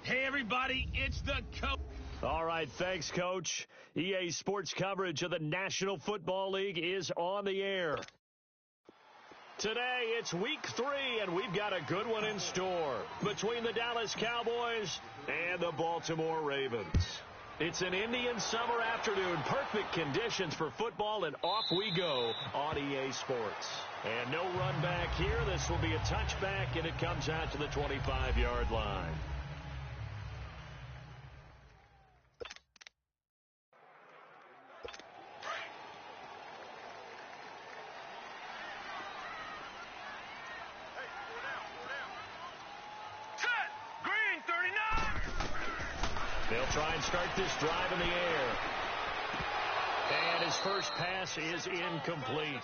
Hey, everybody, it's the coach. All right, thanks, Coach. EA Sports coverage of the National Football League is on the air. Today, it's week 3, and we've got a good one in store between the Dallas Cowboys and the Baltimore Ravens. It's an Indian summer afternoon, perfect conditions for football, and off we go on EA Sports. And no run back here. This will be a touchback, and it comes out to the 25-yard line. They'll try and start this drive in the air. And his first pass is incomplete.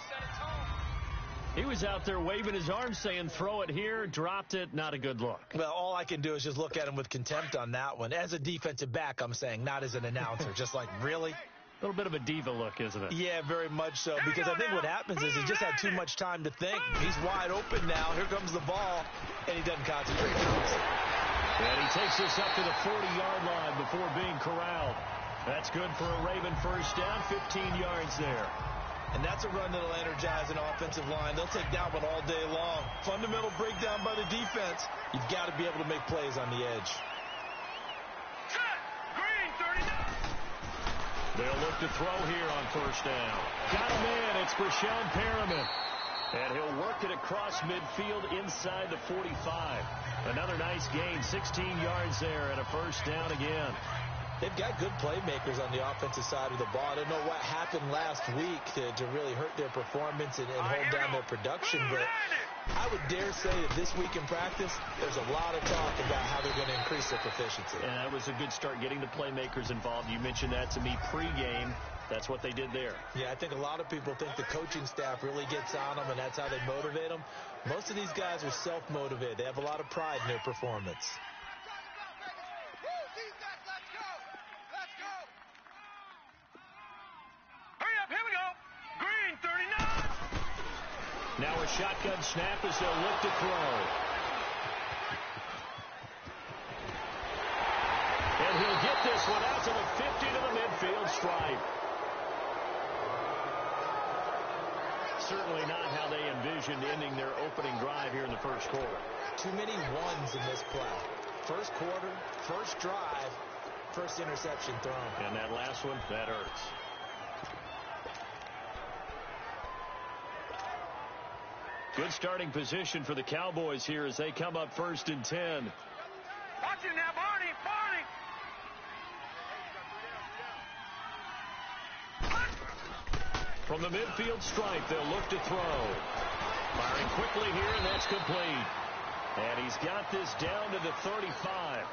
He was out there waving his arms saying, throw it here, dropped it, not a good look. Well, all I can do is just look at him with contempt on that one. As a defensive back, I'm saying, not as an announcer. Just like, really? A little bit of a diva look, isn't it? Yeah, very much so, because I think what happens is he just had too much time to think. He's wide open now. Here comes the ball, and he doesn't concentrate. And he takes this up to the 40-yard line before being corralled. That's good for a Raven first down, 15 yards there. And that's a run that'll energize an offensive line. They'll take that one all day long. Fundamental breakdown by the defense. You've got to be able to make plays on the edge. They'll look to throw here on first down. Got him in. It's Brashon Perriman. And he'll work it across midfield inside the 45. Another nice gain, 16 yards there, and a first down again. They've got good playmakers on the offensive side of the ball. I don't know what happened last week to really hurt their performance and hold down their production, but I would dare say that this week in practice, there's a lot of talk about how they're going to increase their proficiency. And that was a good start, getting the playmakers involved. You mentioned that to me pregame. That's what they did there. Yeah, I think a lot of people think the coaching staff really gets on them, and that's how they motivate them. Most of these guys are self-motivated. They have a lot of pride in their performance. Hurry up, here we go. Green, 39. Now a shotgun snap as they'll look to throw. And he'll get this one out to the 50 to the midfield stripe. Certainly not how they envisioned ending their opening drive here in the first quarter. Too many ones in this play. First quarter, first drive, first interception thrown. And that last one, that hurts. Good starting position for the Cowboys here as they come up 1st and 10. Watch him now, Barney, Barney. From the midfield stripe, they'll look to throw. Firing quickly here, and that's complete. And he's got this down to the 35.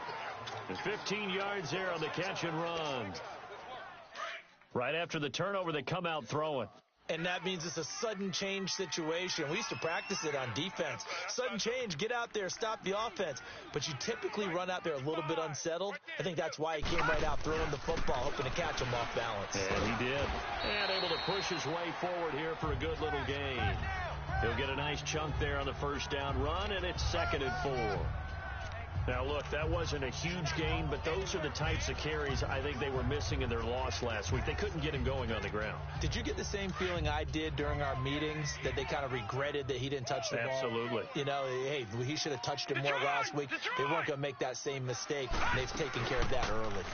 There's 15 yards there on the catch and run. Right after the turnover, they come out throwing. And that means it's a sudden change situation. We used to practice it on defense. Sudden change, get out there, stop the offense. But you typically run out there a little bit unsettled. I think that's why he came right out throwing the football, hoping to catch him off balance. And he did. And able to push his way forward here for a good little gain. He'll get a nice chunk there on the first down run, and it's 2nd and 4. Now, look, that wasn't a huge gain, but those are the types of carries I think they were missing in their loss last week. They couldn't get him going on the ground. Did you get the same feeling I did during our meetings, that they kind of regretted that he didn't touch the ball? Absolutely. You know, hey, he should have touched it more last week. They weren't going to make that same mistake, and they've taken care of that early.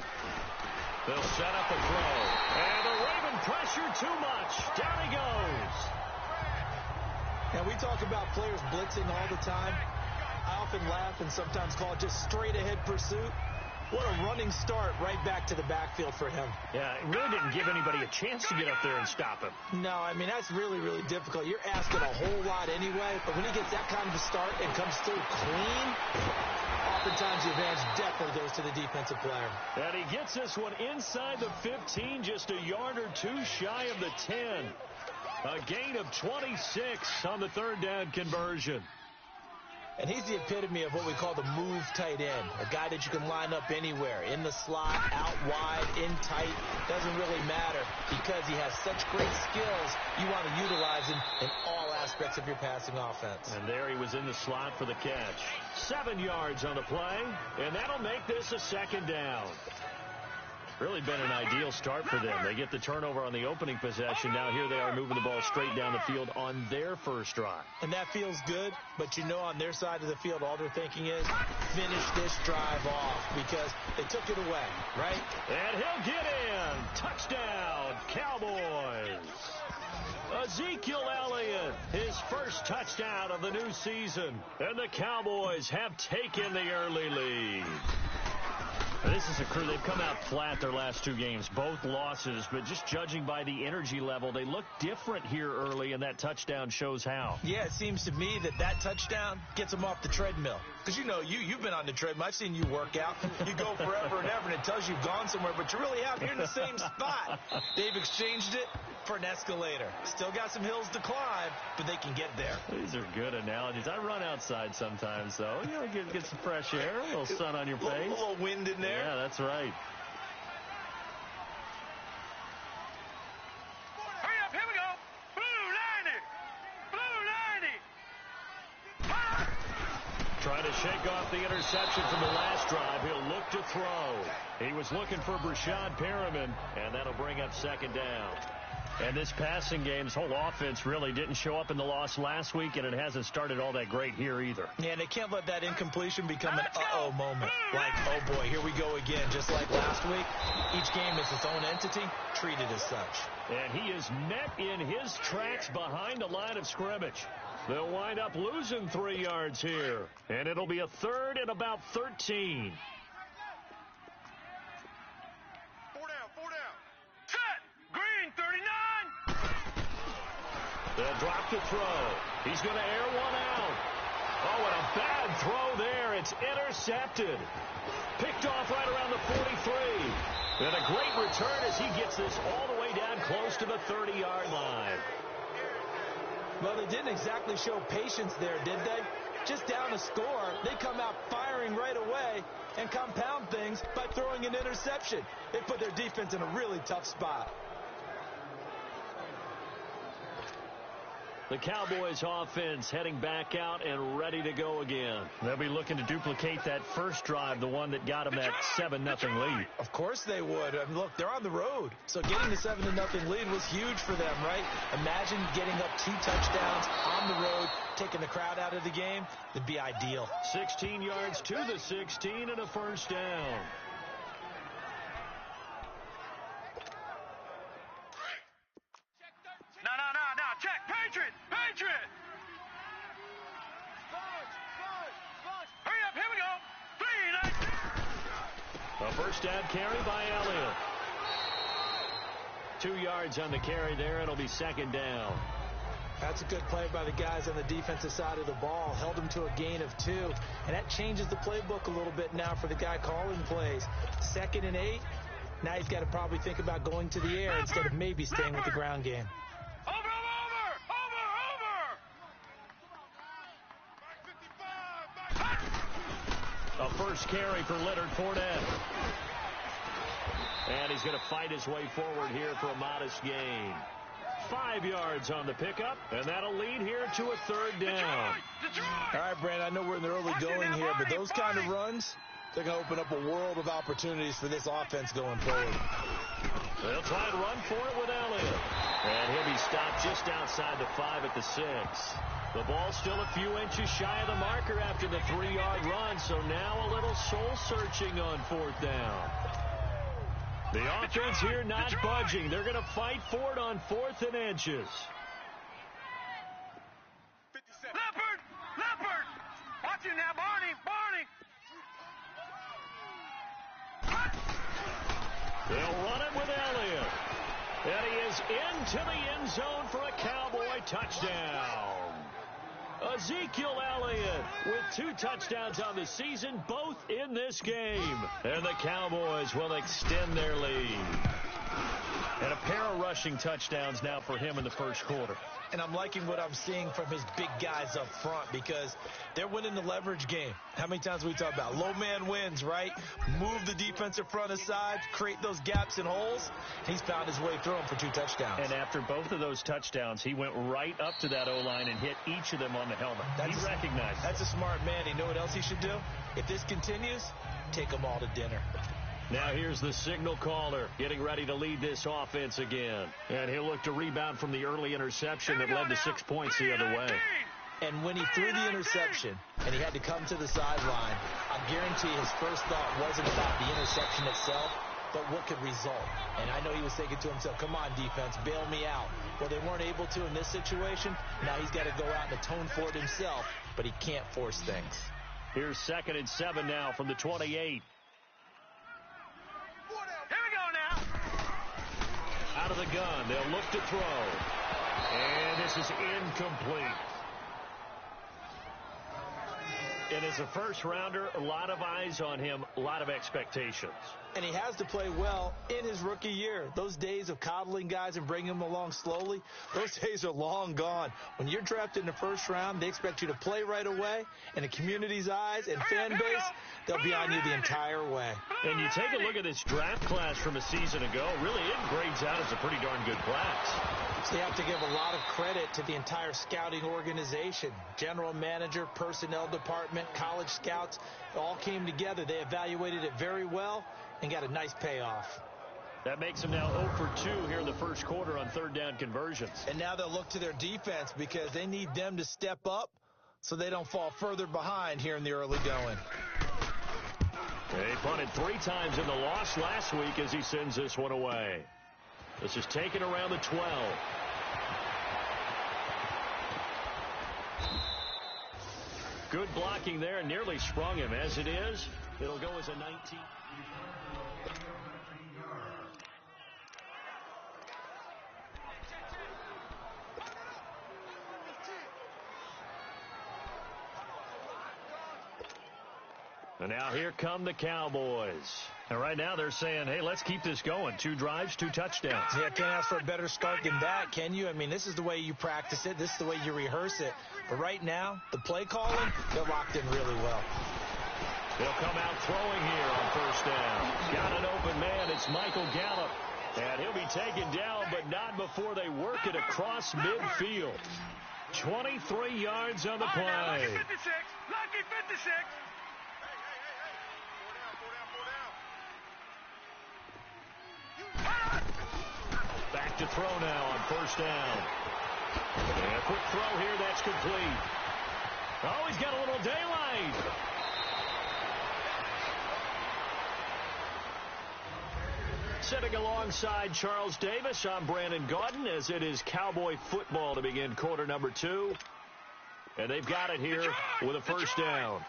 They'll set up a throw. And the Raven pressure too much. Down he goes. And we talk about players blitzing all the time. I often laugh and sometimes call it just straight-ahead pursuit. What a running start right back to the backfield for him. Yeah, it really didn't give anybody a chance to get up there and stop him. No, I mean, that's really, really difficult. You're asking a whole lot anyway, but when he gets that kind of a start and comes through clean, oftentimes the advantage definitely goes to the defensive player. And he gets this one inside the 15, just a yard or two shy of the 10. A gain of 26 on the 3rd down conversion. And he's the epitome of what we call the move tight end, a guy that you can line up anywhere, in the slot, out wide, in tight. Doesn't really matter because he has such great skills. You want to utilize him in all aspects of your passing offense. And there he was in the slot for the catch. 7 yards on the play, and that'll make this a second down. Really been an ideal start for them. They get the turnover on the opening possession. Now here they are moving the ball straight down the field on their first drive. And that feels good, but you know on their side of the field all they're thinking is finish this drive off because they took it away, right? And he'll get in. Touchdown, Cowboys. Ezekiel Elliott, his first touchdown of the new season. And the Cowboys have taken the early lead. This is a crew. They've come out flat their last 2 games, both losses, but just judging by the energy level, they look different here early, and that touchdown shows how. Yeah, it seems to me that touchdown gets them off the treadmill. Because, you know, you've been on the treadmill. I've seen you work out. You go forever and ever, and it tells you you've gone somewhere, but you really haven't. You're in the same spot. They've exchanged it for an escalator. Still got some hills to climb, but they can get there. These are good analogies. I run outside sometimes, though. You know, get some fresh air, a little sun on your face. A little wind in there. Yeah, that's right. Hurry up, here we go. Blue 90. Blue 90. Trying to shake off the interception from the last drive. He'll look to throw. He was looking for Brashad Perriman, and that'll bring up second down. And this passing game's whole offense really didn't show up in the loss last week, and it hasn't started all that great here either. Yeah, and they can't let that incompletion become an uh-oh moment. Like, oh boy, here we go again, just like last week. Each game is its own entity, treated as such. And he is met in his tracks behind the line of scrimmage. They'll wind up losing 3 yards here, and it'll be a third and about 13. 4 down. Set. Green 39. They'll drop the throw. He's going to air one out. Oh, and a bad throw there. It's intercepted. Picked off right around the 43. And a great return as he gets this all the way down close to the 30-yard line. Well, they didn't exactly show patience there, did they? Just down a score, they come out firing right away and compound things by throwing an interception. They put their defense in a really tough spot. The Cowboys offense heading back out and ready to go again. They'll be looking to duplicate that first drive, the one that got them that 7-0 lead. Of course they would. I mean, look, they're on the road. So getting the 7-0 lead was huge for them, right? Imagine getting up 2 touchdowns on the road, taking the crowd out of the game. It'd be ideal. 16 yards to the 16 and a first down. No. Check. Patriot. Hurry up, here we go. 3 A first down carry by Elliott. 2 yards on the carry there. It'll be second down. That's a good play by the guys on the defensive side of the ball. Held them to a gain of 2. And that changes the playbook a little bit now for the guy calling plays. 2nd and 8. Now he's got to probably think about going to the air instead of maybe staying with the ground game. Over. A first carry for Leonard Fournette. And he's going to fight his way forward here for a modest gain. 5 yards on the pickup, and that'll lead here to a third down. All right, Brandon, I know we're in the early going here, but those kind of runs, they're going to open up a world of opportunities for this offense going forward. They'll try and run for it with Elliott. And he'll be stopped just outside the 5 at the 6. The ball's still a few inches shy of the marker after the 3-yard run, so now a little soul-searching on 4th down. The offense here not budging. They're going to fight for it on 4th and inches. Leopard! Watch it now, Barney! They'll run it with Elliott. And he is into the end zone for a Cowboy touchdown. Ezekiel Elliott with 2 touchdowns on the season, both in this game. And the Cowboys will extend their lead. And a pair of rushing touchdowns now for him in the first quarter. And I'm liking what I'm seeing from his big guys up front because they're winning the leverage game. How many times we talk about low man wins, right? Move the defensive front aside, create those gaps and holes. He's found his way through them for 2 touchdowns. And after both of those touchdowns, he went right up to that O-line and hit each of them on the helmet. He recognized That's a smart man. You know what else he should do? If this continues, take them all to dinner. Now here's the signal caller getting ready to lead this offense again. And he'll look to rebound from the early interception that led to 6 points the other way. And when he threw the interception and he had to come to the sideline, I guarantee his first thought wasn't about the interception itself, but what could result. And I know he was thinking to himself, come on, defense, bail me out. Well, they weren't able to in this situation. Now he's got to go out and atone for it himself, but he can't force things. Here's 2nd and 7 now from the 28. Out of the gun, they'll look to throw. And this is incomplete. And as a first-rounder, a lot of eyes on him, a lot of expectations. And he has to play well in his rookie year. Those days of coddling guys and bringing them along slowly, those days are long gone. When you're drafted in the first round, they expect you to play right away. And the community's eyes and fan base, they'll be on you the entire way. And you take a look at this draft class from a season ago, really it grades out as a pretty darn good class. So you have to give a lot of credit to the entire scouting organization. General manager, personnel department, college scouts, it all came together. They evaluated it very well and got a nice payoff. That makes them now 0 for 2 here in the first quarter on 3rd down conversions. And now they'll look to their defense because they need them to step up so they don't fall further behind here in the early going. They punted 3 times in the loss last week as he sends this one away. This is taken around the 12. Good blocking there, nearly sprung him. As it is, it'll go as a 19. And now here come the Cowboys. And right now they're saying, hey, let's keep this going. 2 drives, 2 touchdowns. Yeah, can't ask for a better start than that, can you? I mean, this is the way you practice it. This is the way you rehearse it. But right now, the play calling, they're locked in really well. They'll come out throwing here on 1st down. Got an open man. It's Michael Gallup. And he'll be taken down, but not before they work it across midfield. 23 yards on the play. Lucky 56. Lucky 56. Back to throw now on 1st down. And a quick throw here, that's complete. Oh, he's got a little daylight. Sitting alongside Charles Davis, I'm Brandon Gaudin as it is Cowboy football to begin quarter number 2. And they've got it here with a 1st down.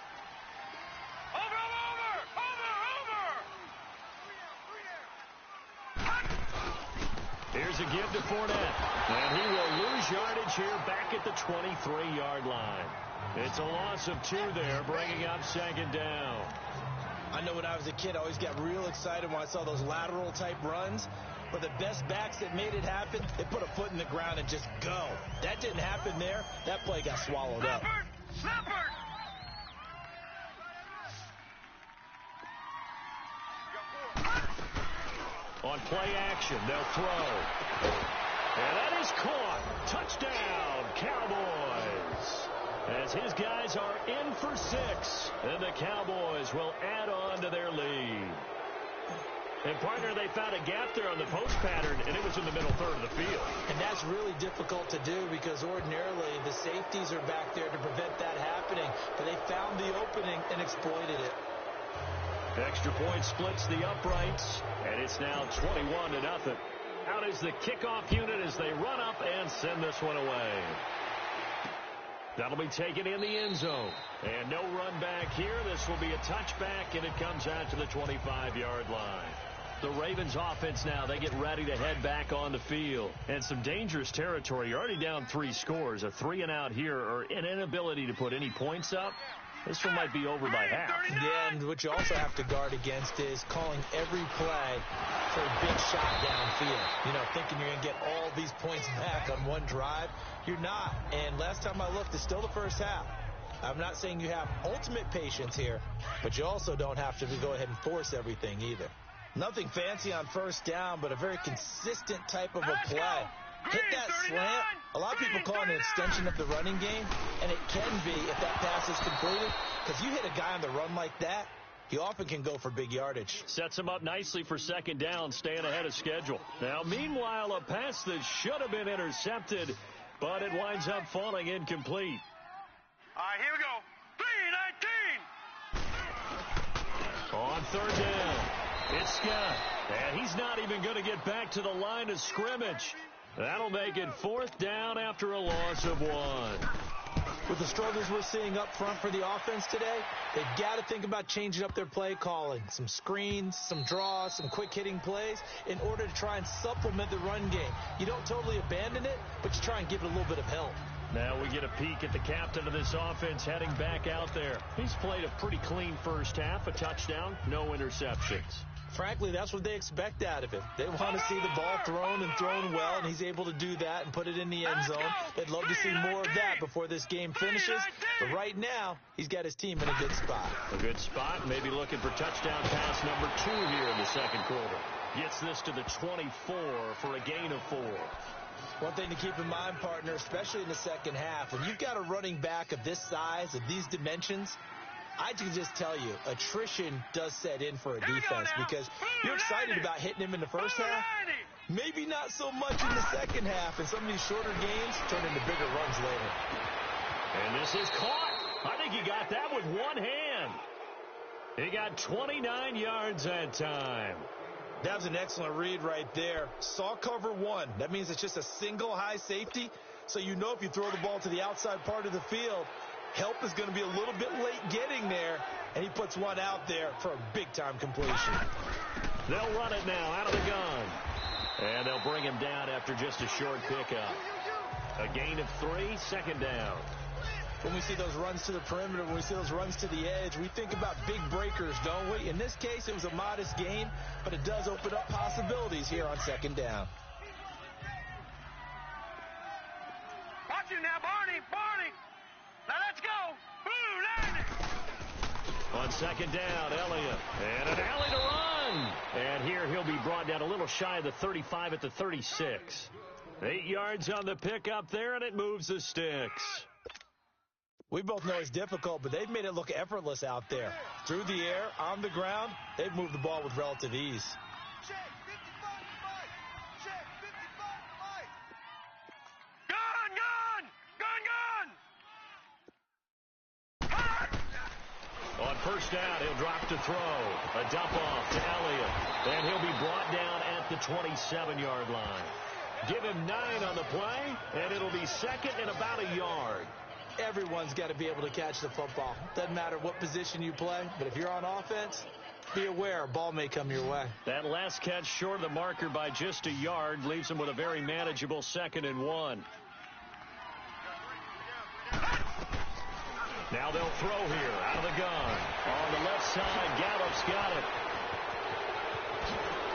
Here's a give to Fournette. And he will lose yardage here back at the 23-yard line. It's a loss of 2 there, bringing up 2nd down. I know when I was a kid, I always got real excited when I saw those lateral-type runs. But the best backs that made it happen, they put a foot in the ground and just go. That didn't happen there. That play got swallowed up. On play action, they'll throw. And that is caught. Touchdown, Cowboys. As his guys are in for 6. And the Cowboys will add on to their lead. And, partner, they found a gap there on the post pattern, and it was in the middle third of the field. And that's really difficult to do because ordinarily the safeties are back there to prevent that happening. But they found the opening and exploited it. Extra point splits the uprights, and it's now 21-0. Out is the kickoff unit as they run up and send this one away. That'll be taken in the end zone. And no run back here. This will be a touchback, and it comes out to the 25-yard line. The Ravens offense now, they get ready to head back on the field. And some dangerous territory. You're already down 3 scores. A 3-and-out here or an inability to put any points up. This one might be over by half. Yeah, and what you also have to guard against is calling every play for a big shot downfield. You know, thinking you're going to get all these points back on one drive. You're not. And last time I looked, it's still the first half. I'm not saying you have ultimate patience here, but you also don't have to go ahead and force everything either. Nothing fancy on first down, but a very consistent type of a play. Hit that slant. A lot of people call it an extension of the running game, and it can be if that pass is completed, because you hit a guy on the run like that, he often can go for big yardage. Sets him up nicely for second down, staying ahead of schedule. Now, meanwhile, a pass that should have been intercepted, but it winds up falling incomplete. All right, here we go. 3-19. On third down, it's Scott, and he's not even going to get back to the line of scrimmage. That'll make it fourth down after a loss of 1. With the struggles we're seeing up front for the offense today, they've got to think about changing up their play calling. Some screens, some draws, some quick-hitting plays in order to try and supplement the run game. You don't totally abandon it, but you try and give it a little bit of help. Now we get a peek at the captain of this offense heading back out there. He's played a pretty clean first half, a touchdown, no interceptions. Frankly, that's what they expect out of him. They want to see the ball thrown and thrown well, and he's able to do that and put it in the end zone. They'd love to see more of that before this game finishes. But right now, he's got his team in a good spot. A good spot, maybe looking for touchdown pass number 2 here in the second quarter. Gets this to the 24 for a gain of 4. One thing to keep in mind, partner, especially in the second half, when you've got a running back of this size, of these dimensions, I can just tell you, attrition does set in for a defense because you're excited about hitting him in the first half. Maybe not so much in the second half, and some of these shorter gains turn into bigger runs later. And this is caught. I think he got that with one hand. He got 29 yards that time. That was an excellent read right there. Saw cover 1. That means it's just a single high safety. So you know if you throw the ball to the outside part of the field, help is going to be a little bit late getting there, and he puts one out there for a big-time completion. They'll run it now out of the gun. And they'll bring him down after just a short pickup. A gain of 3, second down. When we see those runs to the perimeter, when we see those runs to the edge, we think about big breakers, don't we? In this case, it was a modest gain, but it does open up possibilities here on second down. Watch it now, Barney. Now let's go. Blue Lightning. On second down, Elliott. And an alley to run. And here he'll be brought down a little shy of the 35 at the 36. 8 yards on the pickup there, and it moves the sticks. We both know it's difficult, but they've made it look effortless out there. Through the air, on the ground, they've moved the ball with relative ease. Check, 55, check, 55. Gun! On first down, he'll drop to throw. A dump off to Elliott. And he'll be brought down at the 27-yard line. Give him 9 on the play, and it'll be second and about a yard. Everyone's got to be able to catch the football. Doesn't matter what position you play, but if you're on offense, be aware a ball may come your way. That last catch short of the marker by just a yard leaves him with a very manageable 2nd and 1. Now they'll throw here out of the gun. On the left side, Gallup's got it.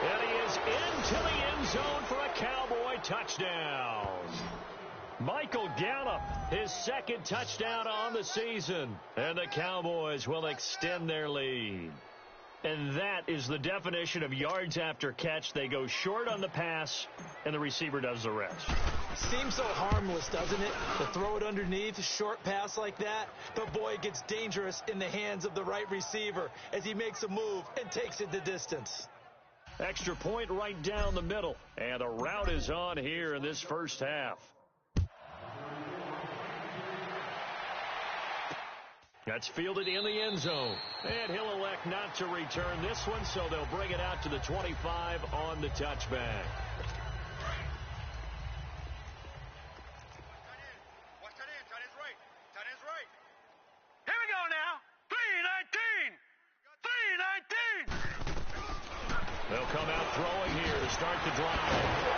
And he is into the end zone for a Cowboy touchdown. Michael Gallup, his 2nd touchdown on the season. And the Cowboys will extend their lead. And that is the definition of yards after catch. They go short on the pass, and the receiver does the rest. Seems so harmless, doesn't it? To throw it underneath, a short pass like that. But boy, it gets dangerous in the hands of the right receiver as he makes a move and takes it the distance. Extra point right down the middle. And the route is on here in this first half. That's fielded in the end zone. And he'll elect not to return this one, so they'll bring it out to the 25 on the touchback. Here we go now. 3-19. They'll come out throwing here to start the drive.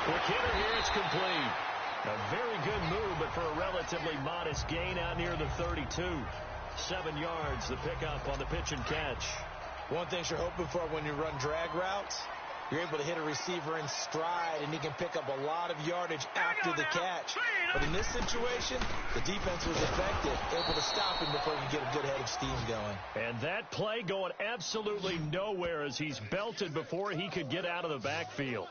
Quick hitter here, it's complete. A very good move, but for a relatively modest gain out near the 32. 7 yards, the pickup on the pitch and catch. One thing you're hoping for when you run drag routes, you're able to hit a receiver in stride, and he can pick up a lot of yardage after the catch. But in this situation, the defense was effective, able to stop him before he could get a good head of steam going. And that play going absolutely nowhere as he's belted before he could get out of the backfield.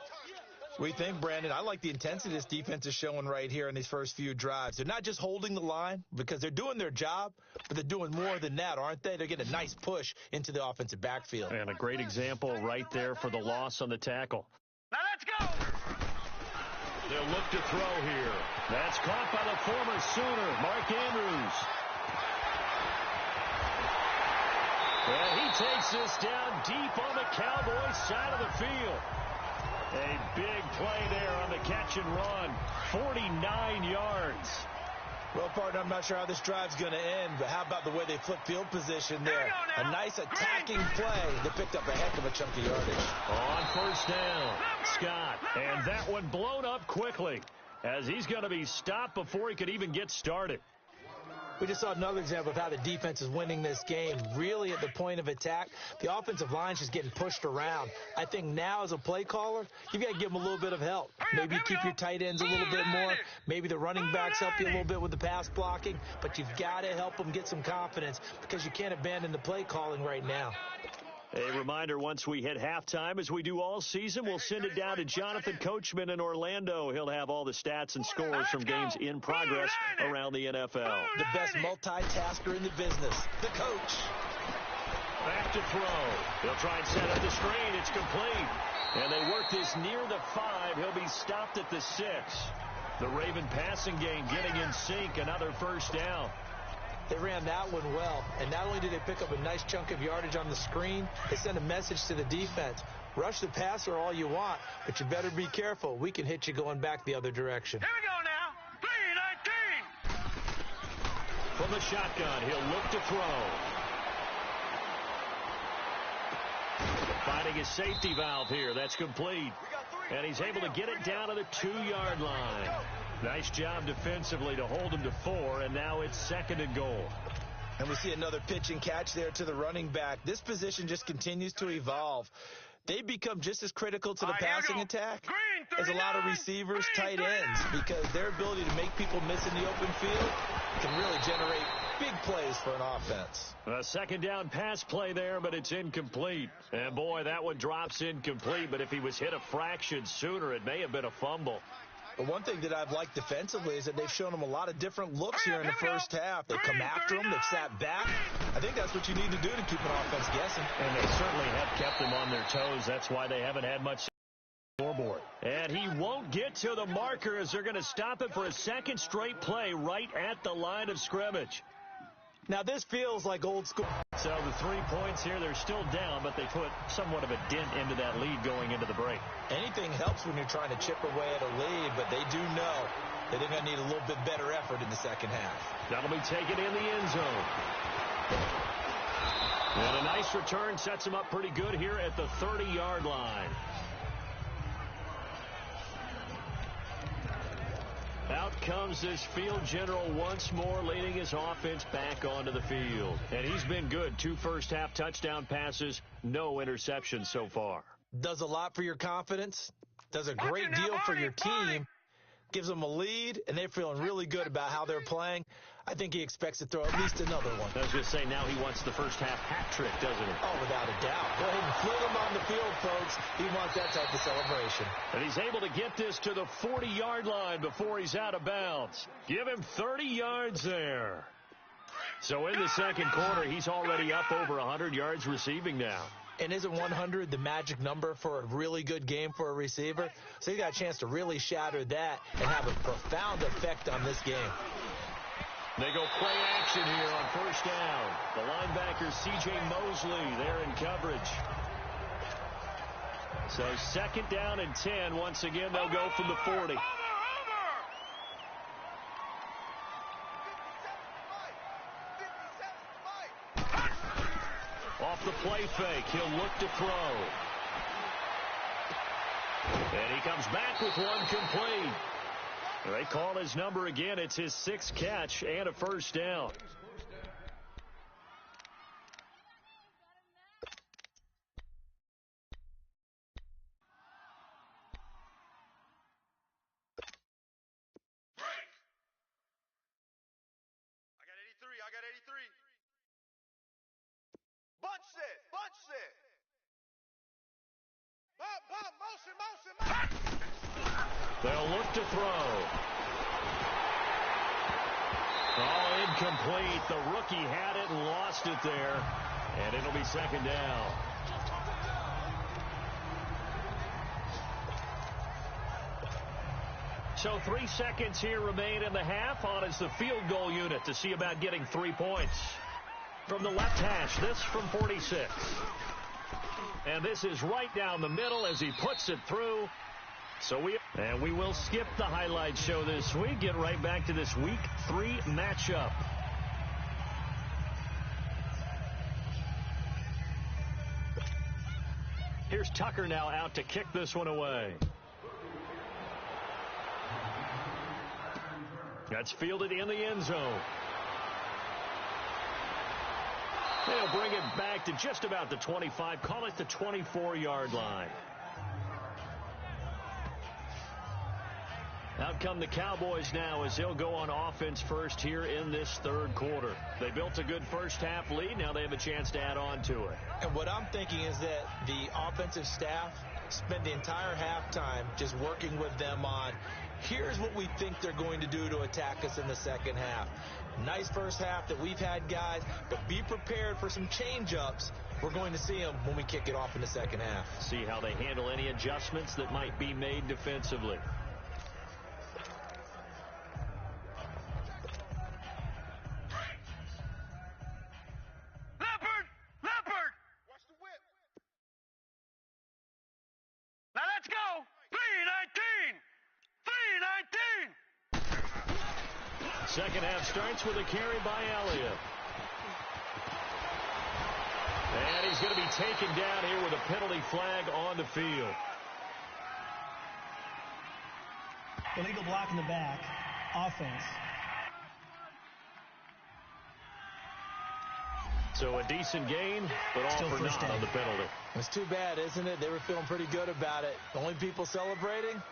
What do you think, Brandon? I like the intensity this defense is showing right here in these first few drives. They're not just holding the line because they're doing their job, but they're doing more than that, aren't they? They're getting a nice push into the offensive backfield. And a great example right there for the loss on the tackle. Now let's go! They'll look to throw here. That's caught by the former Sooner, Mark Andrews. And he takes this down deep on the Cowboys side of the field. A big play there on the catch and run. 49 yards. Well, partner, I'm not sure how this drive's going to end, but how about the way they flip field position there? A nice attacking play that picked up a heck of a chunk of yardage. On first down, Scott. And that one blown up quickly as he's going to be stopped before he could even get started. We just saw another example of how the defense is winning this game. Really at the point of attack, the offensive line's just getting pushed around. I think now as a play caller, you've got to give them a little bit of help. Maybe keep your tight ends a little bit more. Maybe the running backs help you a little bit with the pass blocking. But you've got to help them get some confidence because you can't abandon the play calling right now. A reminder, once we hit halftime, as we do all season, we'll send it down to Jonathan Coachman in Orlando. He'll have all the stats and scores from games in progress around the NFL. The best multitasker in the business, the coach. Back to throw. He'll try and set up the screen. It's complete. And they work this near the 5. He'll be stopped at the 6. The Raven passing game getting in sync. Another first down. They ran that one well, and not only did they pick up a nice chunk of yardage on the screen, they sent a message to the defense. Rush the passer all you want, but you better be careful. We can hit you going back the other direction. Here we go now. 3-19. From the shotgun, he'll look to throw. Finding his safety valve here. That's complete. And he's able to get it down to the 2-yard line. Nice job defensively to hold him to 4, and now it's 2nd and goal. And we see another pitch and catch there to the running back. This position just continues to evolve. They become just as critical to the passing attack as a lot of receivers, tight ends, because their ability to make people miss in the open field can really generate big plays for an offense. A second down pass play there, but it's incomplete. And boy, that one drops incomplete, but if he was hit a fraction sooner, it may have been a fumble. But one thing that I've liked defensively is that they've shown them a lot of different looks here in the first half. They've come after them. They've sat back. I think that's what you need to do to keep an offense guessing. And they certainly have kept them on their toes. That's why they haven't had much scoreboard. And he won't get to the marker as they're going to stop it for a second straight play right at the line of scrimmage. Now, this feels like old school. So the 3 points here, they're still down, but they put somewhat of a dent into that lead going into the break. Anything helps when you're trying to chip away at a lead, but they do know that they're going to need a little bit better effort in the second half. That'll be taken in the end zone. And a nice return sets him up pretty good here at the 30-yard line. Out comes this field general once more, leading his offense back onto the field. And he's been good. 2 first-half touchdown passes, no interceptions so far. Does a lot for your confidence, does a great deal for your team, gives them a lead, and they're feeling really good about how they're playing. I think he expects to throw at least another one. I was going to say, now he wants the first-half hat trick, doesn't he? Oh, without a doubt. Go ahead and fling him on the field, folks. He wants that type of celebration. And he's able to get this to the 40-yard line before he's out of bounds. Give him 30 yards there. So in the second quarter, he's already up over 100 yards receiving now. And isn't 100 the magic number for a really good game for a receiver? So he's got a chance to really shatter that and have a profound effect on this game. They go play action here on first down. The linebacker, C.J. Mosley, there in coverage. So 2nd down and 10. Once again, they'll go from the 40. Off the play fake, he'll look to throw. And he comes back with one complete. They call his number again. It's his 6th catch and a first down. at 83. Bunch set, bunch set. Bump, motion. They'll look to throw. Oh, incomplete. The rookie had it and lost it there. And it'll be second down. So 3 seconds here remain in the half. On is the field goal unit to see about getting 3 points. From the left hash, this from 46. And this is right down the middle as he puts it through. So we will skip the highlight show this week. Get right back to this Week 3 matchup. Here's Tucker now out to kick this one away. That's fielded in the end zone. They'll bring it back to just about the 25. Call it the 24-yard line. Out come the Cowboys now as they'll go on offense first here in this third quarter. They built a good first half lead. Now they have a chance to add on to it. And what I'm thinking is that the offensive staff spend the entire halftime just working with them on, here's what we think they're going to do to attack us in the second half. Nice first half that we've had, guys, but be prepared for some change-ups. We're going to see them when we kick it off in the second half. See how they handle any adjustments that might be made defensively. Leopard! Watch the whip. Now let's go! 3:19! 3:19! Second half starts with a carry by Elliott. And he's going to be taken down here with a penalty flag on the field. Illegal block in the back. Offense. So a decent gain, but all Still for first naught down. on the penalty. It's too bad, isn't it? They were feeling pretty good about it. The only people celebrating,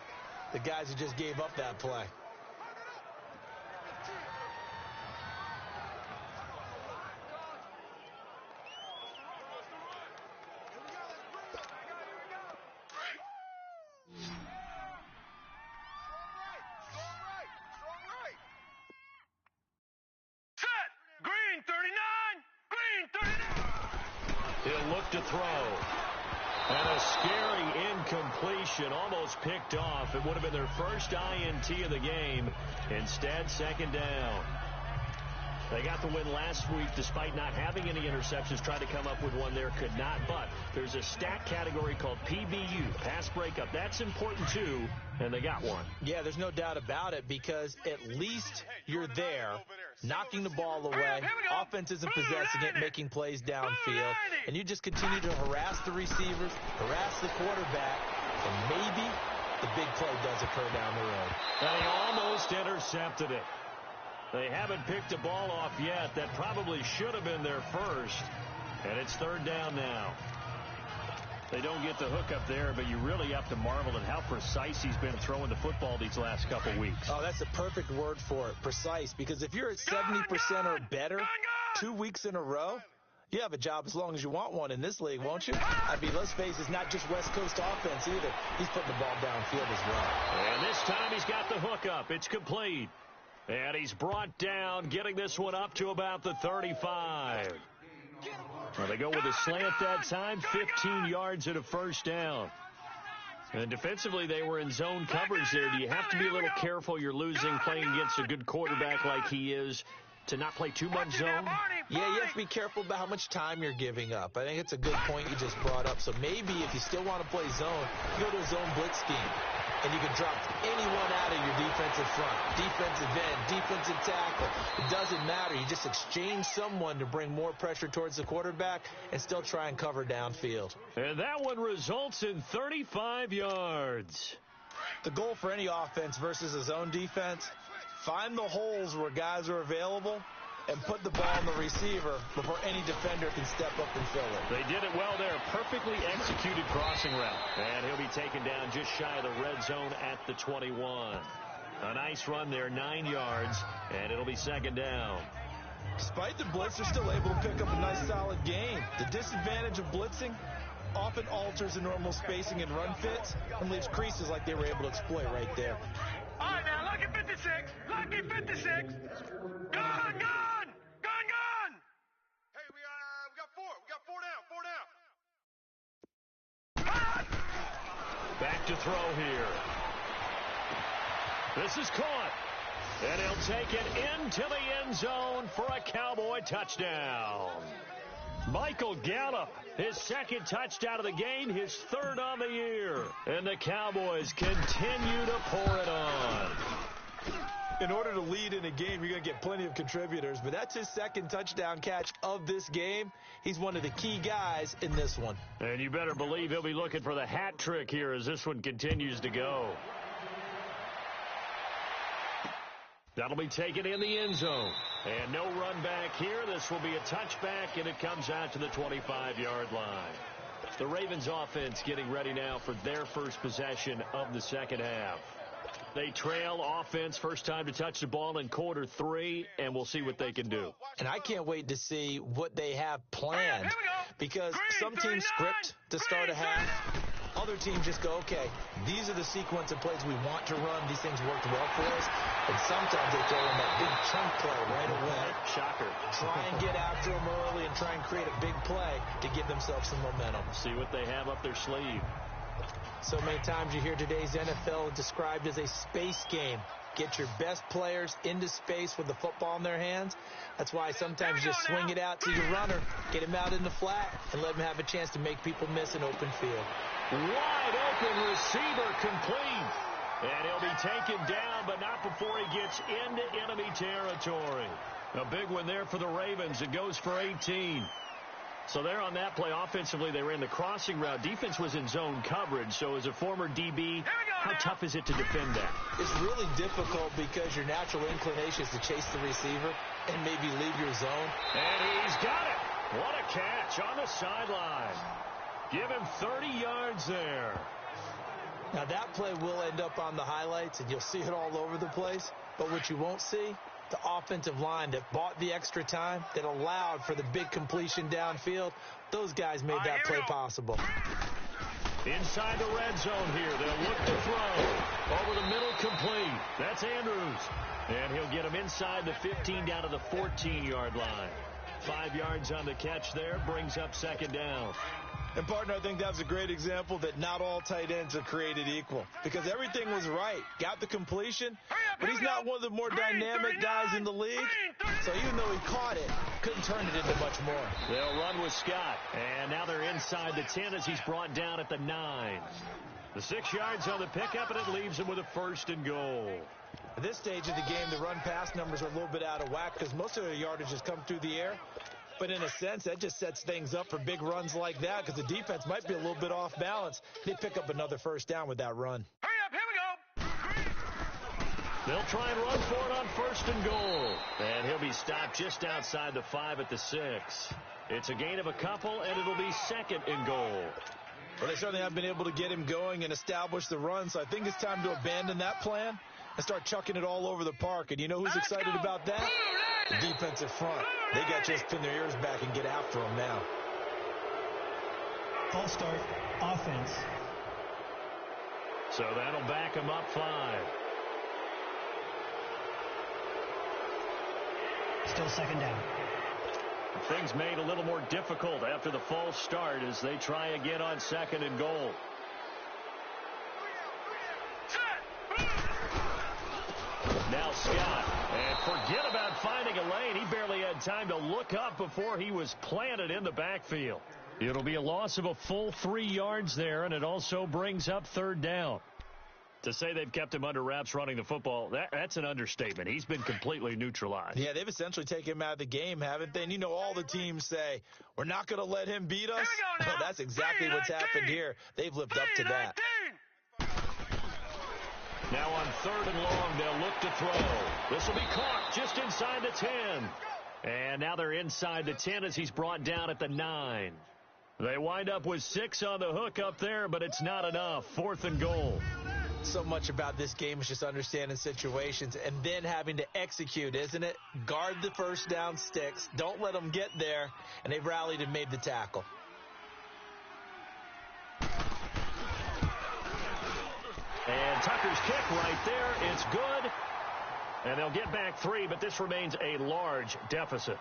the guys who just gave up that play. He'll look to throw. And a scary incompletion, almost picked off. It would have been their first INT of the game. Instead, second down. They got the win last week despite not having any interceptions. Tried to come up with one there, could not. But there's a stat category called PBU, pass breakup. That's important too, and they got one. Yeah, there's no doubt about it because at least you're there, knocking the ball away. Offense isn't possessing it, making plays downfield. And you just continue to harass the receivers, harass the quarterback, and maybe the big play does occur down the road. And he almost intercepted it. They haven't picked a ball off yet. That probably should have been their first. And it's third down now. They don't get the hook up there, but you really have to marvel at how precise he's been throwing the football these last couple weeks. Oh, that's the perfect word for it, precise. Because if you're at 70% or better 2 weeks in a row, you have a job as long as you want one in this league, won't you? I mean, let's face it, it's not just West Coast offense either. He's putting the ball downfield as well. And this time he's got the hook up. It's complete. And he's brought down, getting this one up to about the 35. Well, they go with a slant that time, 15 yards and a first down. And defensively, they were in zone coverage there. Do you have to be a little careful you're losing playing against a good quarterback like he is to not play too much zone? Yeah, you have to be careful about how much time you're giving up. I think it's a good point you just brought up. So maybe if you still want to play zone, you go to a zone blitz scheme. And you can drop anyone out of your defensive front, defensive end, defensive tackle. It doesn't matter. You just exchange someone to bring more pressure towards the quarterback and still try and cover downfield. And that one results in 35 yards. The goal for any offense versus a zone defense, find the holes where guys are available and put the ball on the receiver before any defender can step up and fill it. They did it well there. Perfectly executed crossing route. And he'll be taken down just shy of the red zone at the 21. A nice run there, 9 yards, and it'll be second down. Despite the blitz, they're still able to pick up a nice solid gain. The disadvantage of blitzing often alters the normal spacing and run fits and leaves creases like they were able to exploit right there. All right, now, lucky 56. Lucky 56. Gone! Hey, we got four. We got four down. Back to throw here. This is caught. And he'll take it into the end zone for a Cowboy touchdown. Michael Gallup, his second touchdown of the game, his third on the year. And the Cowboys continue to pour it on. In order to lead in a game, you're going to get plenty of contributors, but that's his second touchdown catch of this game. He's one of the key guys in this one. And you better believe he'll be looking for the hat trick here as this one continues to go. That'll be taken in the end zone. And no run back here. This will be a touchback, and it comes out to the 25-yard line. The Ravens offense getting ready now for their first possession of the second half. They trail offense first time to touch the ball in quarter 3, and we'll see what they can do. And I can't wait to see what they have planned, because some teams script to start a half. Other teams just go, okay, these are the sequence of plays we want to run. These things worked well for us. And sometimes they throw in that big chunk play right away. Shocker. Try and get after them early and try and create a big play to give themselves some momentum. See what they have up their sleeve. So many times you hear today's NFL described as a space game. Get your best players into space with the football in their hands. That's why sometimes you just swing it out to your runner, get him out in the flat, and let him have a chance to make people miss an open field. Wide open receiver complete. And he'll be taken down, but not before he gets into enemy territory. A big one there for the Ravens. It goes for 18. So there on that play, offensively, they ran the crossing route. Defense was in zone coverage. So as a former DB, how tough is it to defend that? It's really difficult because your natural inclination is to chase the receiver and maybe leave your zone. And he's got it. What a catch on the sideline. Give him 30 yards there. Now, that play will end up on the highlights, and you'll see it all over the place. But what you won't see, the offensive line that bought the extra time, that allowed for the big completion downfield, those guys made that play possible. Inside the red zone here. They'll look to throw. Over the middle, complete. That's Andrews. And he'll get him inside the 15 down to the 14-yard line. 5 yards on the catch there. Brings up second down. And, partner, I think that's a great example that not all tight ends are created equal, because everything was right. Got the completion, but he's not one of the more dynamic guys in the league. So even though he caught it, couldn't turn it into much more. They'll run with Scott. And now they're inside the 10 as he's brought down at the 9. The 6 yards on the pickup, and it leaves him with a first and goal. At this stage of the game, the run-pass numbers are a little bit out of whack because most of their yardage has come through the air. But in a sense, that just sets things up for big runs like that because the defense might be a little bit off balance. They pick up another first down with that run. Hurry up, here we go. They'll try and run for it on first and goal. And he'll be stopped just outside the 5 at the 6. It's a gain of a couple, and it'll be second and goal. Well, they certainly have been able to get him going and establish the run, so I think it's time to abandon that plan and start chucking it all over the park. And you know who's excited about that? The defensive front. They got to just pin their ears back and get after him now. False start, offense. So that'll back him up 5. Still second down. Things made a little more difficult after the false start as they try again on second and goal. Now Scott, and forget about finding a lane. He barely had time to look up before he was planted in the backfield. It'll be a loss of a full 3 yards there, and it also brings up third down. To say they've kept him under wraps running the football, that's an understatement. He's been completely neutralized. Yeah, they've essentially taken him out of the game, haven't they? And you know all the teams say, we're not going to let him beat us. Well, that's exactly what's happened here. They've lived up to that. Now on third and long, they'll look to throw. This will be caught just inside the 10. And now they're inside the 10 as he's brought down at the 9. They wind up with 6 on the hook up there, but it's not enough. 4th and goal. So much about this game is just understanding situations and then having to execute, isn't it? Guard the first down sticks. Don't let them get there. And they've rallied and made the tackle. And Tucker's kick right there. It's good. And they'll get back 3, but this remains a large deficit.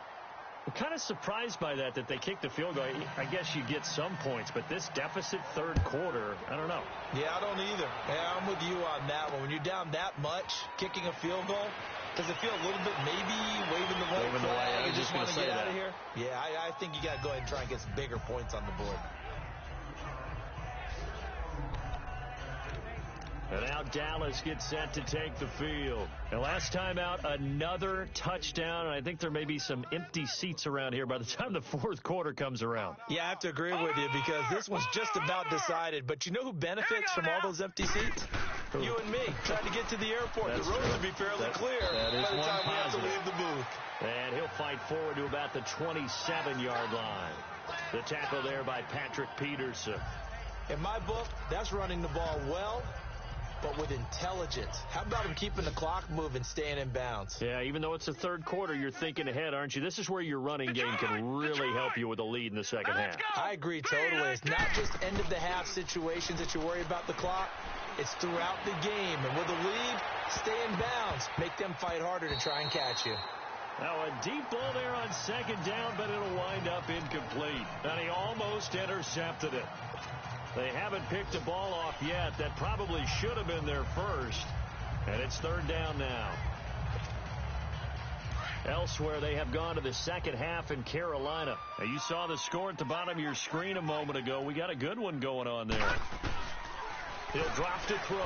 I'm kind of surprised by that they kicked the field goal. I guess you get some points, but this deficit third quarter, I don't know. Yeah, I don't either. Yeah, I'm with you on that one. When you're down that much, kicking a field goal, does it feel a little bit maybe waving the white flag? I just want to get out of here? Yeah, I think you got to go ahead and try and get some bigger points on the board. And now Dallas gets set to take the field. And last time out, another touchdown. And I think there may be some empty seats around here by the time the fourth quarter comes around. Yeah, I have to agree with you because this one's just about decided. But you know who benefits from all those empty seats? You and me, trying to get to the airport. The road would be fairly clear by the time we have to leave the booth. And he'll fight forward to about the 27-yard line. The tackle there by Patrick Peterson. In my book, that's running the ball well, but with intelligence. How about him keeping the clock moving, staying in bounds? Yeah, even though it's the third quarter, you're thinking ahead, aren't you? This is where your running game can really help you with a lead in the second half. I agree totally. It's not just end-of-the-half situations that you worry about the clock. It's throughout the game. And with a lead, stay in bounds. Make them fight harder to try and catch you. Now, a deep ball there on second down, but it'll wind up incomplete. And he almost intercepted it. They haven't picked a ball off yet. That probably should have been their first. And it's third down now. Elsewhere, they have gone to the second half in Carolina. Now, you saw the score at the bottom of your screen a moment ago. We got a good one going on there. He'll drop to throw.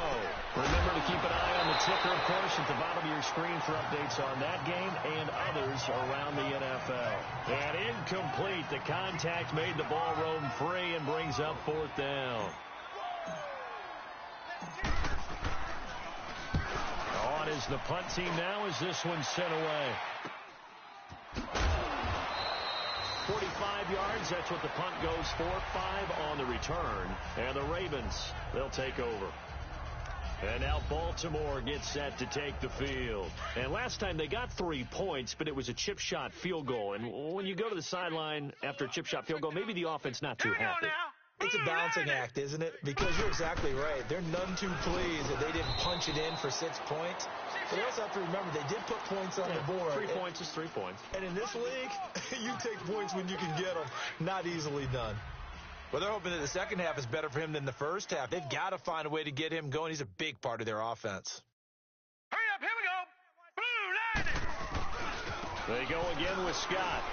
Remember to keep an eye on the ticker, of course, at the bottom of your screen for updates on that game and others around the NFL. And incomplete. The contact made the ball roam free and brings up fourth down. On is the punt team now as this one's sent away. 45 yards, that's what the punt goes for. 5 on the return. And the Ravens, they'll take over. And now Baltimore gets set to take the field. And last time they got 3 points, but it was a chip shot field goal. And when you go to the sideline after a chip shot field goal, maybe the offense not too happy. It's a balancing act, isn't it? Because you're exactly right. They're none too pleased that they didn't punch it in for 6 points. But they also have to remember they did put points on the board. 3 points is 3 points. And in this league, you take points when you can get them. Not easily done. Well, they're hoping that the second half is better for him than the first half. They've got to find a way to get him going. He's a big part of their offense. Hurry up, here we go. Blue, line it. They go again with Scott.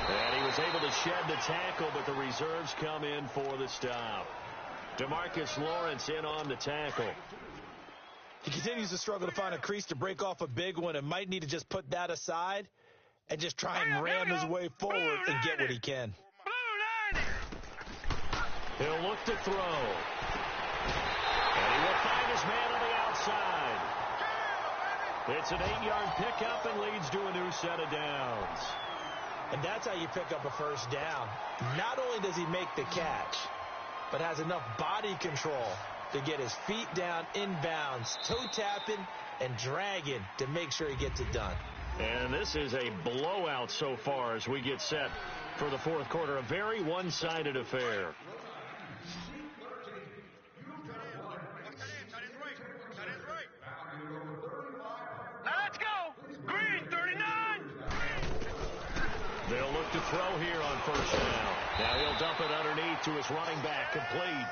And he was able to shed the tackle, but the reserves come in for the stop. DeMarcus Lawrence in on the tackle. He continues to struggle to find a crease to break off a big one and might need to just put that aside and just try and ram his way forward and get what he can. He'll look to throw. And he will find his man on the outside. It's an 8-yard pickup and leads to a new set of downs. And that's how you pick up a first down. Not only does he make the catch, but has enough body control to get his feet down inbounds, toe tapping and dragging to make sure he gets it done. And this is a blowout so far as we get set for the fourth quarter. A very one-sided affair. Let's go. Green 39. They'll look to throw here on first down. Now he'll dump it underneath to his running back, complete.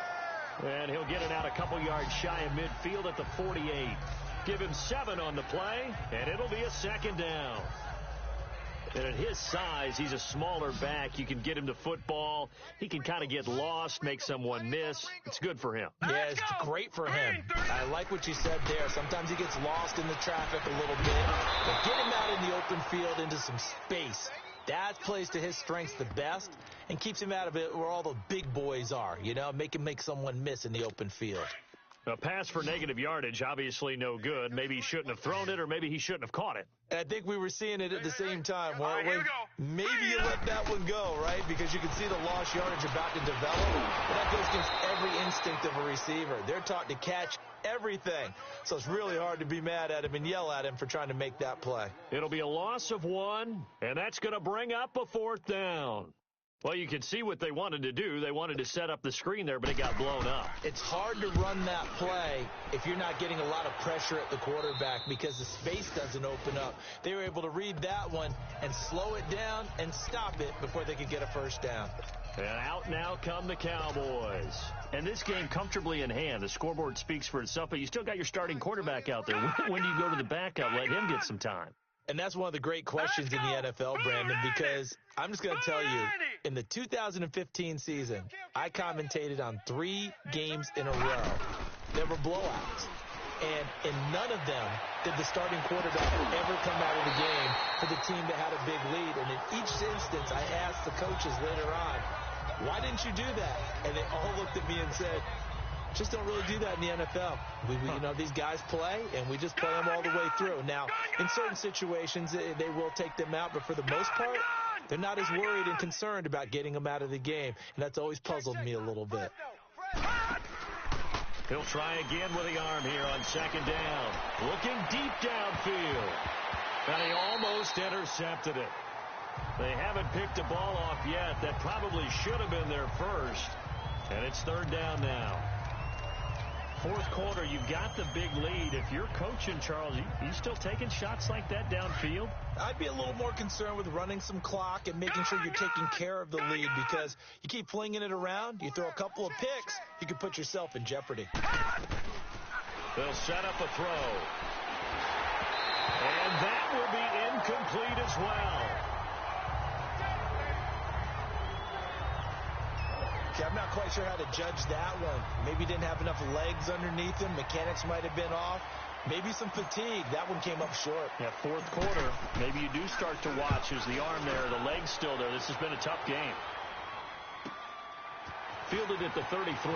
And he'll get it out a couple yards shy of midfield at the 48. Give him 7 on the play, and it'll be a second down. And at his size, he's a smaller back. You can get him to football. He can kind of get lost, make someone miss. It's good for him. Yeah, it's great for him. I like what you said there. Sometimes he gets lost in the traffic a little bit. But get him out in the open field into some space. That plays to his strengths the best and keeps him out of it where all the big boys are, you know, make him make someone miss in the open field. A pass for negative yardage, obviously no good. Maybe he shouldn't have thrown it, or maybe he shouldn't have caught it. And I think we were seeing it at the same time, weren't Here we? we go. Maybe you let that one go, right? Because you can see the lost yardage about to develop. But that goes against every instinct of a receiver. They're taught to catch everything. So it's really hard to be mad at him and yell at him for trying to make that play. It'll be a loss of 1, and that's going to bring up a 4th down. Well, you can see what they wanted to do. They wanted to set up the screen there, but it got blown up. It's hard to run that play if you're not getting a lot of pressure at the quarterback because the space doesn't open up. They were able to read that one and slow it down and stop it before they could get a first down. And out now come the Cowboys. And this game comfortably in hand. The scoreboard speaks for itself, but you still got your starting quarterback out there. When do you go to the backup? Let him get some time. And that's one of the great questions in the NFL, Brandon, because I'm just going to tell you, in the 2015 season, I commentated on 3 games in a row. There were blowouts. And in none of them did the starting quarterback ever come out of the game for the team that had a big lead. And in each instance, I asked the coaches later on, why didn't you do that? And they all looked at me and said, just don't really do that in the NFL. These guys play, and we just play them all the way through. Now, in certain situations, they will take them out, but for the most part, they're not as worried and concerned about getting them out of the game, and that's always puzzled me a little bit. He'll try again with the arm here on 2nd down. Looking deep downfield. And he almost intercepted it. They haven't picked a ball off yet. That probably should have been their first. And it's 3rd down now. 4th quarter, you've got the big lead. If you're coaching, Charles, you still taking shots like that downfield? I'd be a little more concerned with running some clock and making sure you're taking care of the lead, because you keep flinging it around, you throw a couple of picks, you can put yourself in jeopardy. They'll set up a throw. And that will be incomplete as well. Okay, I'm not quite sure how to judge that one. Maybe didn't have enough legs underneath him. Mechanics might have been off. Maybe some fatigue. That one came up short. Yeah, 4th quarter, maybe you do start to watch. Is the arm there, the leg's still there? This has been a tough game. Fielded at the 33.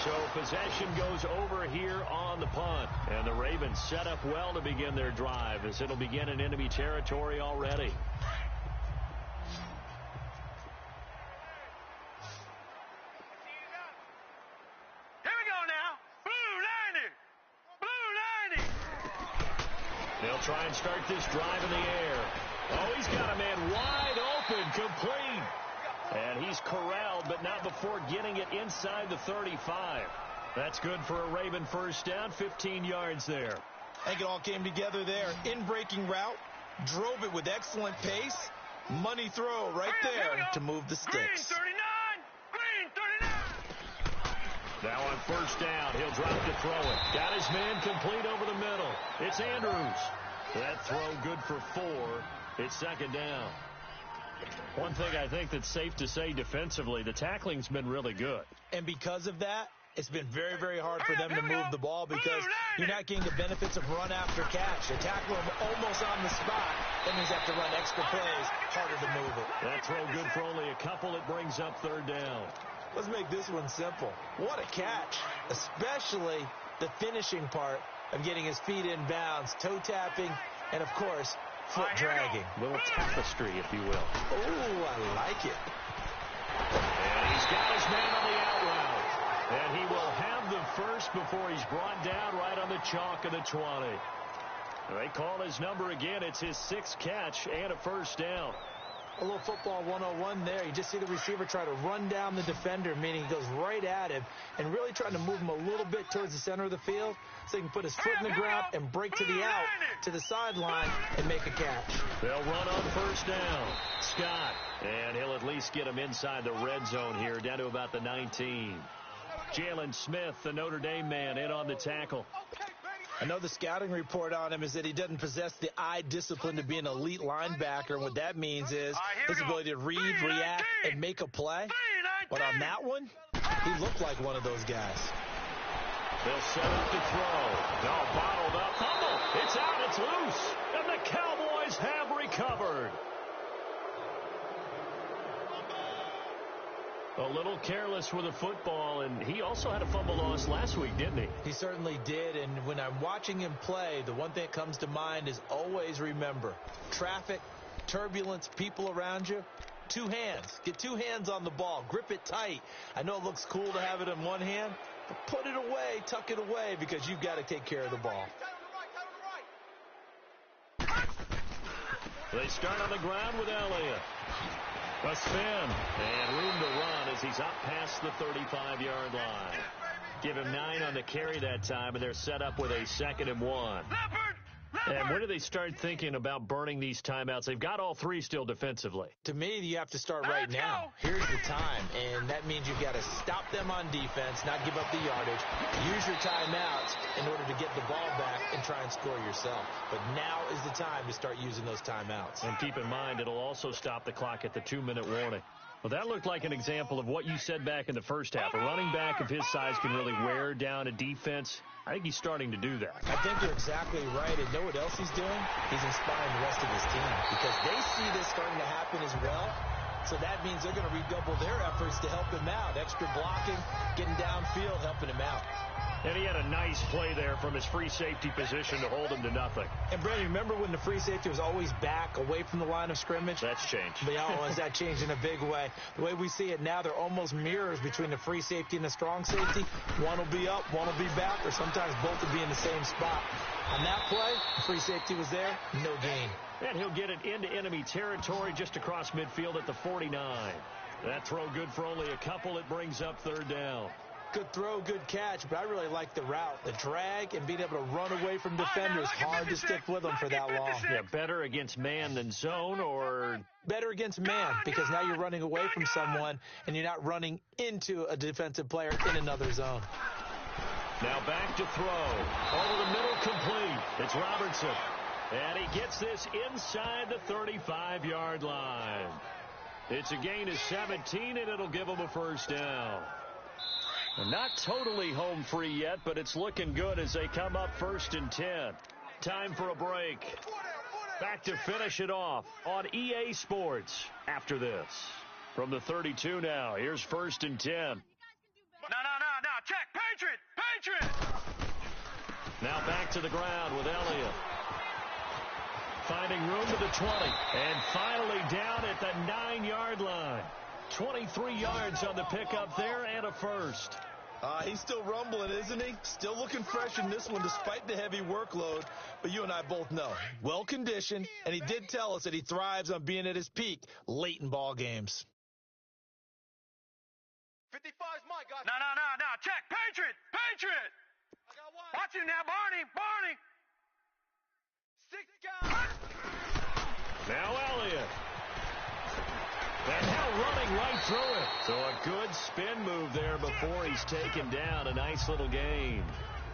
So possession goes over here on the punt. And the Ravens set up well to begin their drive, as it'll begin in enemy territory already. They'll try and start this drive in the air. Oh, he's got a man wide open, complete. And he's corralled, but not before getting it inside the 35. That's good for a Raven first down, 15 yards there. I think it all came together there. In-breaking route, drove it with excellent pace. Money throw right there to move the sticks. Green 39. Now on first down, he'll drop to throw it. Got his man complete over the middle. It's Andrews. That throw good for 4. It's 2nd down. One thing I think that's safe to say defensively, the tackling's been really good. And because of that, it's been very, very hard for them to move the ball because you're not getting the benefits of run after catch. You tackle them almost on the spot. That means you have to run extra plays, harder to move it. That throw good for only a couple. It brings up 3rd down. Let's make this one simple. What a catch, especially the finishing part of getting his feet in bounds, toe tapping, and, of course, foot dragging. A little tapestry, if you will. Oh, I like it. And he's got his man on the out route. And he will have the first before he's brought down right on the chalk of the 20. They call his number again. It's his 6th catch and a first down. A little football 101 there. You just see the receiver try to run down the defender, meaning he goes right at him and really trying to move him a little bit towards the center of the field so he can put his foot in the ground and break to the out, to the sideline, and make a catch. They'll run on first down. Scott, and he'll at least get him inside the red zone here, down to about the 19. Jalen Smith, the Notre Dame man, in on the tackle. I know the scouting report on him is that he doesn't possess the eye discipline to be an elite linebacker. And what that means is his ability to read, react, and make a play. But on that one, he looked like one of those guys. They'll set up to throw. No, bottled up. Fumble. It's out. It's loose. And the Cowboys have recovered. A little careless with the football, and he also had a fumble loss last week, didn't he? He certainly did, and when I'm watching him play, the one thing that comes to mind is always remember, traffic, turbulence, people around you, 2 hands. Get 2 hands on the ball. Grip it tight. I know it looks cool to have it in one hand, but put it away, tuck it away, because you've got to take care of the ball. They start on the ground with Elliott. A spin and room to run as he's up past the 35-yard line. Give him 9 on the carry that time, and they're set up with a 2nd and 1. And when do they start thinking about burning these timeouts? They've got all 3 still defensively. To me, you have to start right now. Here's the time, and that means you've got to stop them on defense, not give up the yardage. Use your timeouts in order to get the ball back and try and score yourself. But now is the time to start using those timeouts. And keep in mind, it'll also stop the clock at the 2-minute warning. Well, that looked like an example of what you said back in the first half. A running back of his size can really wear down a defense. I think he's starting to do that. I think you're exactly right. And know what else he's doing? He's inspiring the rest of his team because they see this starting to happen as well. So that means they're going to redouble their efforts to help him out. Extra blocking, getting downfield, helping him out. And he had a nice play there from his free safety position to hold him to nothing. And, Brandon, remember when the free safety was always back away from the line of scrimmage? That's changed. But that changed in a big way. The way we see it now, they're almost mirrors between the free safety and the strong safety. One will be up, one will be back, or sometimes both will be in the same spot. On that play, the free safety was there, no gain. And he'll get it into enemy territory just across midfield at the 49. That throw good for only a couple. It brings up 3rd down. Good throw, good catch, but I really like the route. The drag and being able to run away from defenders, hard to stick with them for that long. Yeah, better against man than zone, or better against man, because now you're running away from someone and you're not running into a defensive player in another zone. Now back to throw. Over the middle, complete. It's Robertson. And he gets this inside the 35-yard line. It's a gain of 17, and it'll give him a 1st down. Not totally home free yet, but it's looking good as they come up 1st and 10. Time for a break. Back to finish it off on EA Sports after this. From the 32 now, here's 1st and 10. No. Check. Patriot. Now back to the ground with Elliott. Finding room to the 20. And finally down at the 9-yard line. 23 yards on the pickup there and a 1st. He's still rumbling, isn't he? Still looking fresh in this one despite the heavy workload. But you and I both know, well-conditioned, and he did tell us that he thrives on being at his peak late in ball games. 55's my guy. No. Check. Patriot. Watch him now, Barney. 6 guys. Now Elliott. And now running right through it. So a good spin move there before he's taken down. A nice little gain.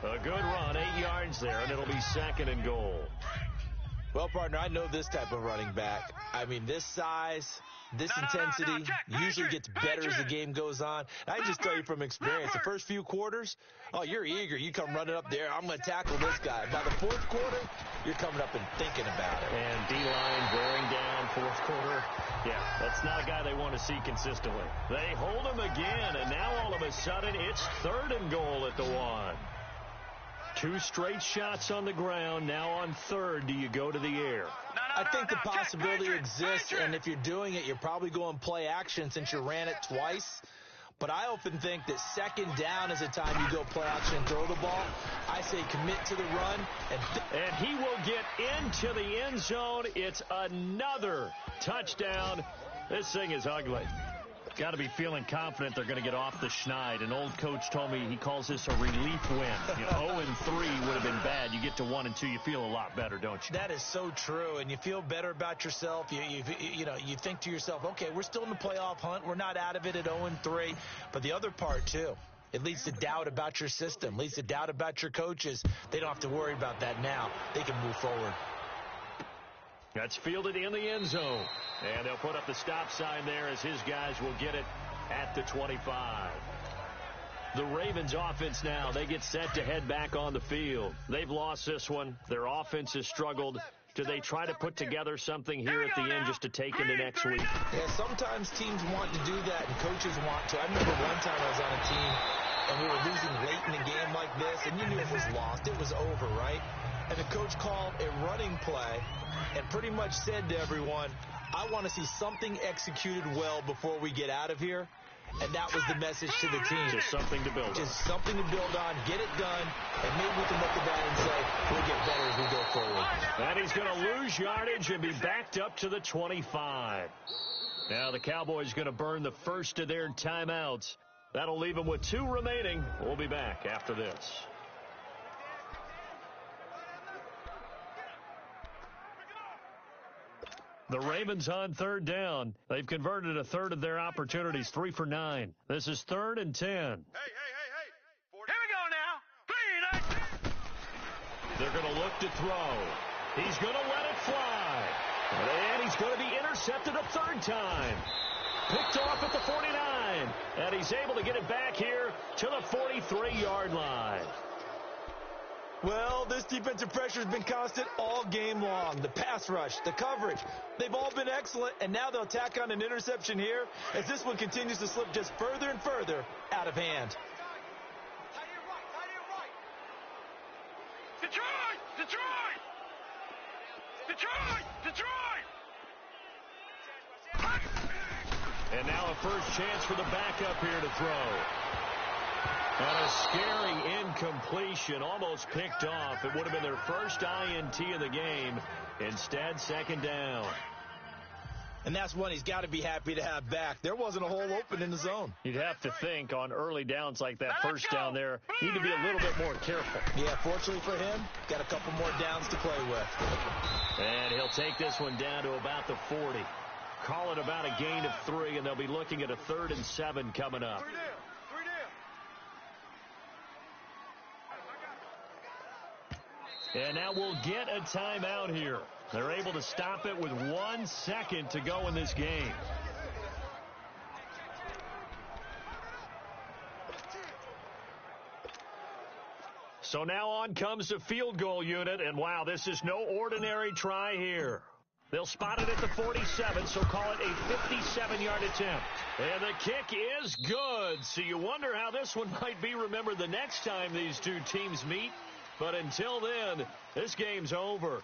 A good run, 8 yards there, and it'll be 2nd and goal. Well, partner, I know this type of running back. I mean, this size, this intensity usually gets better as the game goes on. And I just tell you from experience, the first few quarters, you're eager. You come running up there, I'm going to tackle this guy. By the 4th quarter, you're coming up and thinking about it. And D-line wearing down 4th quarter. Yeah, that's not a guy they want to see consistently. They hold him again, and now all of a sudden it's 3rd and goal at the 1. 2 straight shots on the ground. Now on 3rd, do you go to the air? I think the possibility exists, and if you're doing it, you're probably going play action since you ran it twice. But I often think that 2nd down is the time you go play action and throw the ball. I say commit to the run. And he will get into the end zone. It's another touchdown. This thing is ugly. Got to be feeling confident they're going to get off the schneid. An old coach told me he calls this a relief win. 0-3 would have been bad. You get to 1 and 2, you feel a lot better, don't you? That is so true, and you feel better about yourself. You think to yourself, okay, we're still in the playoff hunt. We're not out of it at 0-3. But the other part, too, it leads to doubt about your system, leads to doubt about your coaches. They don't have to worry about that now. They can move forward. That's fielded in the end zone. And they'll put up the stop sign there as his guys will get it at the 25. The Ravens offense now, they get set to head back on the field. They've lost this one. Their offense has struggled. Do they try to put together something here at the end just to take into next week? Yeah, sometimes teams want to do that and coaches want to. I remember one time I was on a team and we were losing late in a game like this, and you knew it was lost. It was over, right? And the coach called a running play and pretty much said to everyone, I want to see something executed well before we get out of here. And that was the message to the team. Just something to build on. Just something to build on, get it done, and maybe we can look at that and say, we'll get better as we go forward. And he's going to lose yardage and be backed up to the 25. Now the Cowboys going to burn the first of their timeouts. That'll leave them with 2 remaining. We'll be back after this. The Ravens on 3rd down. They've converted a third of their opportunities, 3 for 9. This is 3rd and 10. Hey. Here we go now. 3, 19. They're going to look to throw. He's going to let it fly. And he's going to be intercepted a 3rd time. Picked off at the 49. And he's able to get it back here to the 43-yard line. Well, this defensive pressure has been constant all game long. The pass rush, the coverage, they've all been excellent, and now they'll tack on an interception here as this one continues to slip just further and further out of hand. Detroit! And now a first chance for the backup here to throw. And a scary incompletion, almost picked off. It would have been their first INT of the game. Instead, 2nd down. And that's one he's got to be happy to have back. There wasn't a hole open in the zone. You'd have to think on early downs like that, first down there, need to be a little bit more careful. Yeah, fortunately for him, got a couple more downs to play with. And he'll take this one down to about the 40. Call it about a gain of 3, and they'll be looking at a 3rd and 7 coming up. And now we'll get a timeout here. They're able to stop it with 1 second to go in this game. So now on comes the field goal unit, and wow, this is no ordinary try here. They'll spot it at the 47, so call it a 57-yard attempt. And the kick is good, so you wonder how this one might be remembered the next time these two teams meet. But until then, this game's over.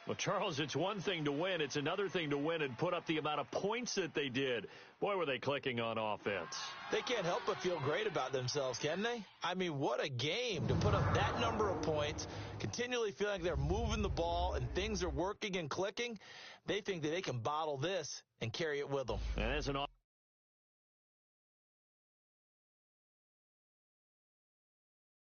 Well, Charles, it's one thing to win. It's another thing to win and put up the amount of points that they did. Boy, were they clicking on offense. They can't help but feel great about themselves, can they? I mean, what a game to put up that number of points, continually feeling like they're moving the ball and things are working and clicking. They think that they can bottle this and carry it with them. And as an